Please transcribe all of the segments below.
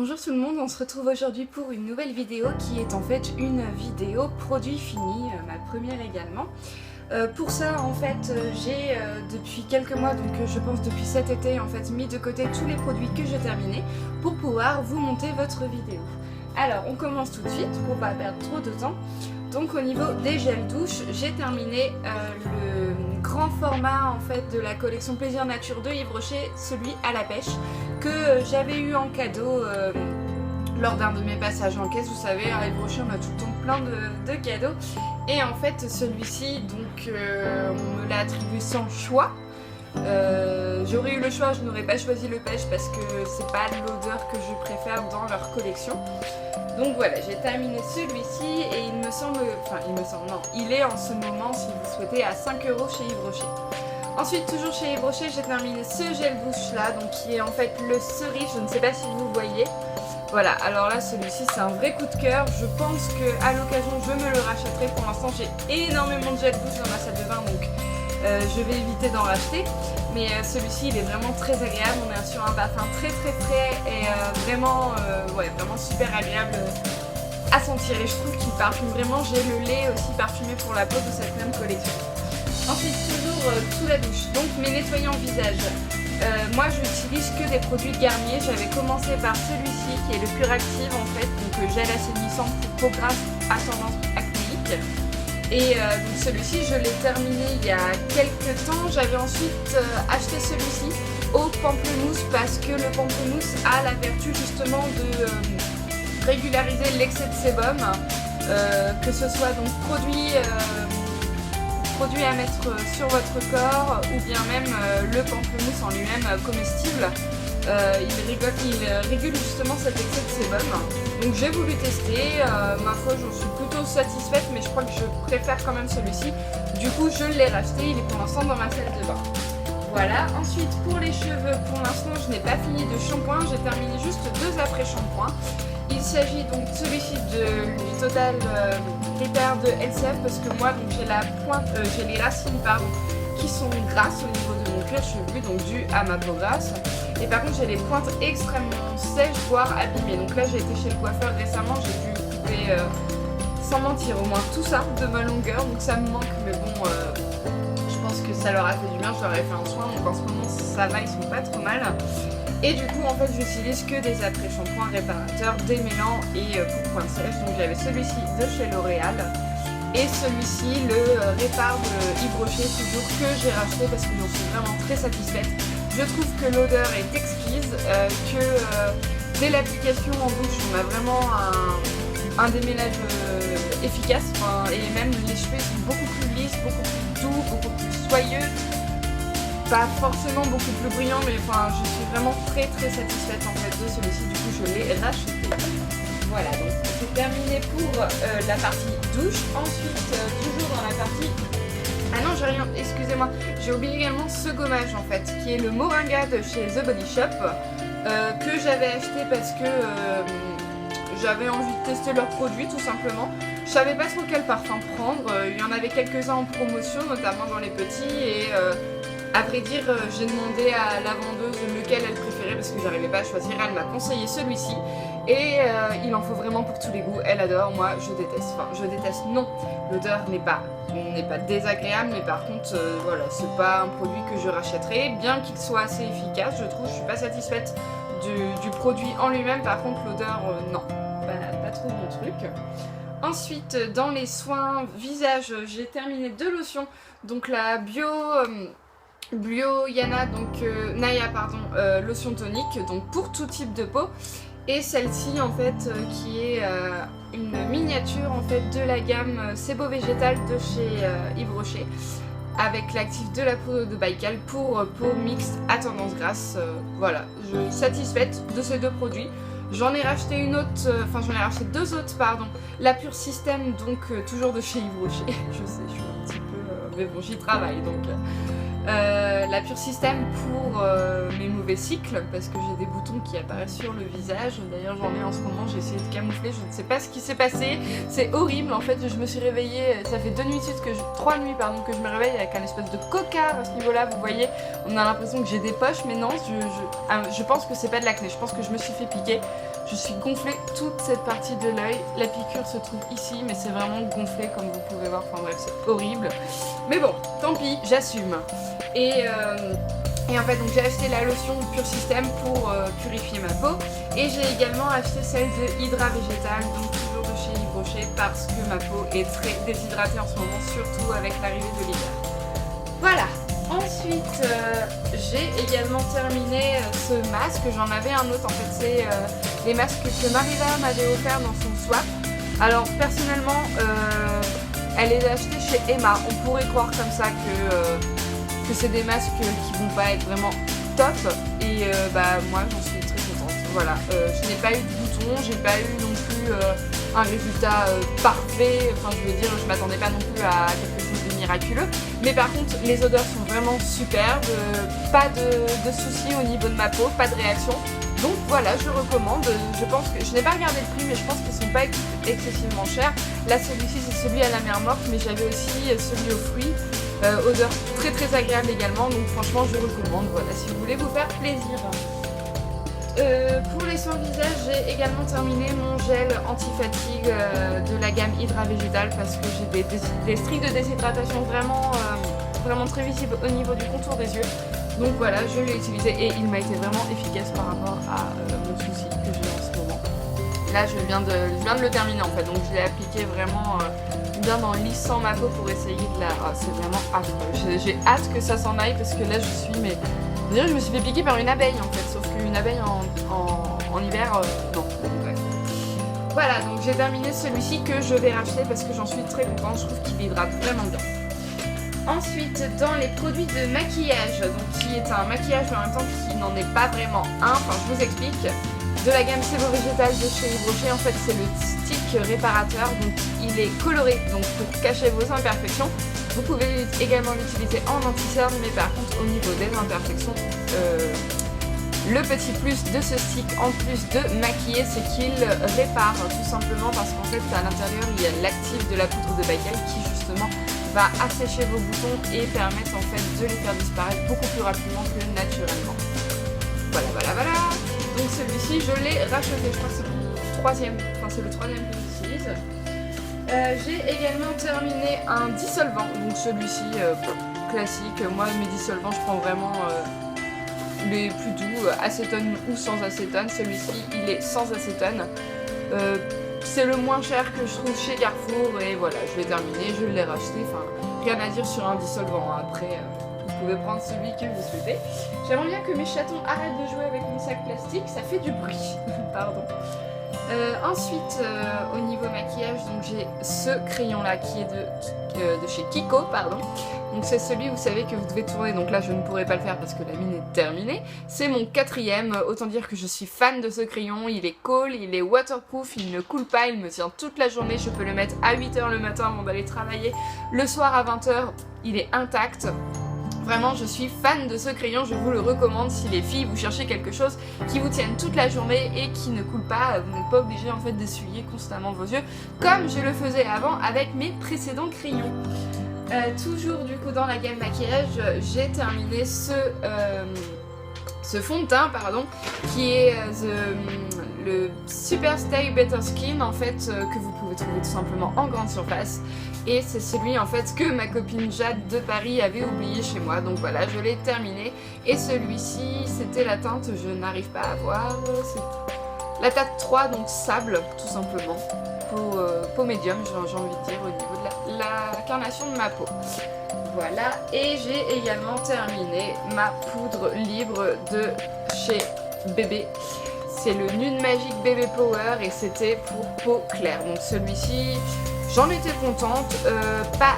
Bonjour tout le monde, on se retrouve aujourd'hui pour une nouvelle vidéo qui est en fait une vidéo produit fini, ma première également. Pour ça en fait j'ai depuis quelques mois, donc je pense depuis cet été en fait, mis de côté tous les produits que j'ai terminés pour pouvoir vous monter votre vidéo. Alors on commence tout de suite pour pas perdre trop de temps. Donc au niveau des gels douche, j'ai terminé le grand format en fait de la collection Plaisir Nature de Yves Rocher, celui à la pêche, que j'avais eu en cadeau lors d'un de mes passages en caisse. Vous savez, à Yves Rocher on a tout le temps plein de cadeaux. Et en fait celui-ci, donc on me l'a attribué sans choix. J'aurais eu le choix, je n'aurais pas choisi le pêche parce que c'est pas l'odeur que je préfère dans leur collection. Donc voilà, j'ai terminé celui-ci et il me semble, non, il est en ce moment, si vous souhaitez, à 5 € chez Yves Rocher. Ensuite, toujours chez Yves Rocher, j'ai terminé ce gel douche là, donc qui est en fait le cerise, je ne sais pas si vous voyez. Voilà, alors là, celui-ci, c'est un vrai coup de cœur. Je pense qu'à l'occasion, je me le rachèterai. Pour l'instant, j'ai énormément de gel douche dans ma salle de bain, donc je vais éviter d'en racheter. Mais celui-ci il est vraiment très agréable, on est sur un parfum très frais et vraiment super agréable à sentir, et je trouve qu'il parfume vraiment. J'ai le lait aussi parfumé pour la peau de cette même collection. Ensuite toujours sous la douche, donc mes nettoyants visage. Moi je n'utilise que des produits Garnier. J'avais commencé par celui-ci qui est le Pure Active en fait, donc gel assainissant pour peau grasse à tendance acnéique. Et donc celui-ci je l'ai terminé il y a quelques temps. J'avais ensuite acheté celui-ci au pamplemousse parce que le pamplemousse a la vertu justement de régulariser l'excès de sébum, que ce soit donc produit à mettre sur votre corps ou bien même le pamplemousse en lui-même comestible. Il régule justement cet excès de sébum. Donc j'ai voulu tester, ma foi j'en suis plutôt satisfaite, mais je crois que je préfère quand même celui-ci. Du coup je l'ai racheté, il est pour l'instant dans ma salle de bain. Voilà, ensuite pour les cheveux, pour l'instant je n'ai pas fini de shampoing, j'ai terminé juste 2 après-shampoings. Il s'agit donc de celui-ci du Total Repair de LCF, parce que moi donc j'ai les racines qui sont grasses au niveau de mon cuir chevelu, donc dû à ma peau grasse. Et par contre j'ai les pointes extrêmement sèches, voire abîmées. Donc là j'ai été chez le coiffeur récemment, j'ai dû couper sans mentir au moins tout ça de ma longueur, donc ça me manque, mais bon je pense que ça leur a fait du bien, je leur ai fait un soin, donc en ce moment ça va, ils sont pas trop mal. Et du coup en fait j'utilise que des après-shampoings réparateurs, démêlants et pour pointes sèches. Donc j'avais celui-ci de chez L'Oréal et celui-ci, le Répar de Yves Rocher, toujours, que j'ai racheté parce que j'en suis vraiment très satisfaite. Je trouve que l'odeur est exquise, que dès l'application en douche on a vraiment un démêlage efficace, et même les cheveux sont beaucoup plus lisses, beaucoup plus doux, beaucoup plus soyeux. Pas forcément beaucoup plus brillant, mais je suis vraiment très satisfaite en fait de celui-ci, du coup je l'ai racheté. Voilà, donc c'est terminé pour la partie douche. Ensuite, toujours dans la partie... Ah non, j'ai rien, excusez-moi, j'ai oublié également ce gommage en fait, qui est le Moringa de chez The Body Shop, que j'avais acheté parce que j'avais envie de tester leurs produits tout simplement. Je savais pas trop quel parfum prendre, il y en avait quelques-uns en promotion, notamment dans les petits, et à vrai dire, j'ai demandé à la vendeuse lequel elle préférait parce que j'arrivais pas à choisir. Elle m'a conseillé celui-ci et il en faut vraiment pour tous les goûts. Elle adore, moi je déteste. Enfin, je déteste, non. L'odeur n'est pas désagréable, mais par contre, voilà, c'est pas un produit que je rachèterai, bien qu'il soit assez efficace. Je trouve, je suis pas satisfaite du produit en lui-même. Par contre, l'odeur, non, pas trop mon truc. Ensuite, dans les soins visage, j'ai terminé 2 lotions. Donc la Bio Yana, donc Naya pardon, lotion tonique, donc pour tout type de peau, et celle-ci en fait qui est une miniature en fait de la gamme Sebo Végétal de chez Yves Rocher, avec l'actif de la poudre de Baïkal pour peau mixte à tendance grasse. Voilà, je suis satisfaite de ces 2 produits. J'en ai racheté une autre, j'en ai racheté 2 autres pardon, la Pure System, donc toujours de chez Yves Rocher. Je sais, je suis un petit peu, mais bon, j'y travaille donc. La Pure System pour mes mauvais cycles, parce que j'ai des boutons qui apparaissent sur le visage. D'ailleurs j'en ai en ce moment, j'ai essayé de camoufler, je ne sais pas ce qui s'est passé, c'est horrible en fait. Je me suis réveillée, ça fait 3 nuits que je me réveille avec un espèce de cocard à ce niveau là, vous voyez, on a l'impression que j'ai des poches, mais non, je pense que c'est pas de l'acné, je pense que je me suis fait piquer. Je suis gonflée toute cette partie de l'œil. La piqûre se trouve ici, mais c'est vraiment gonflé comme vous pouvez voir. Enfin bref, c'est horrible. Mais bon, tant pis, j'assume. Et en fait, donc j'ai acheté la lotion Pure System pour purifier ma peau. Et j'ai également acheté celle de Hydra Végétal, donc toujours de chez Yves Rocher, parce que ma peau est très déshydratée en ce moment, surtout avec l'arrivée de l'hiver. Voilà. Ensuite, j'ai également terminé ce masque. J'en avais un autre, en fait, c'est les masques que Marilla m'avait offert dans son swap. Alors, personnellement, elle les a achetés chez Emma. On pourrait croire comme ça que c'est des masques qui vont pas être vraiment top. Et moi, j'en suis très contente. Voilà, je n'ai pas eu de boutons, j'ai pas eu non plus un résultat parfait. Enfin, je veux dire, je m'attendais pas non plus à quelque chose de miraculeux. Mais par contre, les odeurs sont vraiment superbes, pas de soucis au niveau de ma peau, pas de réaction. Donc voilà, je recommande. Je pense que je n'ai pas regardé le prix, mais je pense qu'ils sont pas excessivement chers. Là, celui-ci, c'est celui à la mer morte, mais j'avais aussi celui aux fruits. Odeur très très agréable également, donc franchement, je recommande. Voilà, si vous voulez vous faire plaisir. Pour les soins visage, j'ai également terminé mon gel anti-fatigue de la gamme Hydra Végétal parce que j'ai des streaks de déshydratation vraiment très visibles au niveau du contour des yeux. Donc voilà, je l'ai utilisé et il m'a été vraiment efficace par rapport à mon souci que j'ai en ce moment. Là, je viens de le terminer en fait, donc je l'ai appliqué vraiment bien en lissant ma peau pour essayer de la... Oh, c'est vraiment affreux. J'ai hâte que ça s'en aille parce que là, je me suis fait piquer par une abeille en fait, sauf qu'une abeille en hiver, non. Ouais. Voilà, donc j'ai terminé celui-ci que je vais racheter parce que j'en suis très contente, je trouve qu'il hydrate vraiment bien. Ensuite, dans les produits de maquillage, donc qui est un maquillage mais en même temps qui n'en est pas vraiment un, enfin je vous explique. De la gamme Sebo Végétal de chez Yves Rocher, en fait c'est le stick réparateur, donc il est coloré donc pour cacher vos imperfections. Vous pouvez également l'utiliser en anti-cerne, mais par contre au niveau des imperfections, le petit plus de ce stick en plus de maquiller, c'est qu'il répare tout simplement parce qu'en fait à l'intérieur il y a l'actif de la poudre de Baïkal qui justement va assécher vos boutons et permettre en fait de les faire disparaître beaucoup plus rapidement que naturellement. Voilà. Donc celui-ci je l'ai racheté, je crois que c'est le troisième que j'utilise. J'ai également terminé un dissolvant, donc celui-ci classique. Moi mes dissolvants je prends vraiment les plus doux, acétone ou sans acétone. Celui-ci il est sans acétone. C'est le moins cher que je trouve chez Carrefour et voilà, je l'ai terminé, je l'ai racheté. Enfin, rien à dire sur un dissolvant. Après, vous pouvez prendre celui que vous souhaitez. J'aimerais bien que mes chatons arrêtent de jouer avec mon sac plastique, ça fait du bruit. Pardon. Ensuite, au niveau maquillage, donc j'ai ce crayon là qui est de chez Kiko, pardon. Donc c'est celui, vous savez, que vous devez tourner, donc là je ne pourrai pas le faire parce que la mine est terminée. C'est mon quatrième, autant dire que je suis fan de ce crayon, il est cool, il est waterproof, il ne coule pas, il me tient toute la journée, je peux le mettre à 8h le matin avant d'aller travailler, le soir à 20h, il est intact. Vraiment, je suis fan de ce crayon, je vous le recommande si les filles vous cherchez quelque chose qui vous tienne toute la journée et qui ne coule pas, vous n'êtes pas obligé en fait d'essuyer constamment vos yeux comme je le faisais avant avec mes précédents crayons. Toujours du coup dans la gamme maquillage, j'ai terminé ce fond de teint qui est le Super Stay Better Skin en fait que vous pouvez trouver tout simplement en grande surface. Et c'est celui en fait que ma copine Jade de Paris avait oublié chez moi, donc voilà, je l'ai terminé. Et celui-ci, c'était la teinte, je n'arrive pas à voir, c'est la teinte 3, donc sable, tout simplement. Peau médium, j'ai envie de dire, au niveau de la carnation de ma peau. Voilà, et j'ai également terminé ma poudre libre de chez Bébé. C'est le Nude Magic Bébé Power et c'était pour peau claire. Donc celui-ci, j'en étais contente, pas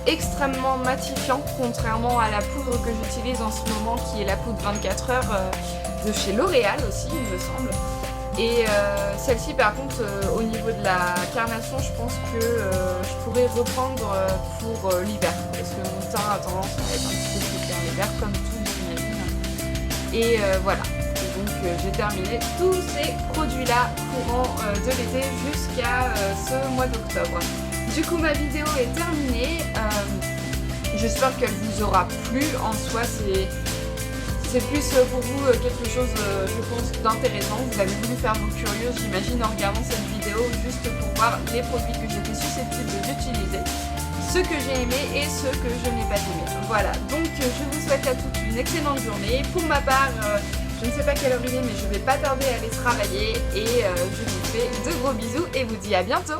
extrêmement matifiant contrairement à la poudre que j'utilise en ce moment qui est la poudre 24 heures de chez L'Oréal aussi il me semble. Et celle-ci par contre au niveau de la carnation je pense que je pourrais reprendre pour l'hiver parce que mon teint a tendance à être un petit peu plus clair l'hiver comme tout j'imagine. Et voilà. Donc j'ai terminé tous ces produits là courant de l'été jusqu'à ce mois d'octobre. Du coup ma vidéo est terminée, j'espère qu'elle vous aura plu. En soi c'est c'est plus pour vous quelque chose, je pense, d'intéressant. Vous avez voulu faire vos curieux, j'imagine, en regardant cette vidéo, juste pour voir les produits que j'étais susceptible d'utiliser, ceux que j'ai aimés et ceux que je n'ai pas aimés. Voilà, donc je vous souhaite à toutes une excellente journée. Pour ma part, je ne sais pas quelle heure il est, mais je vais pas tarder à aller travailler et je vous fais de gros bisous et vous dis à bientôt.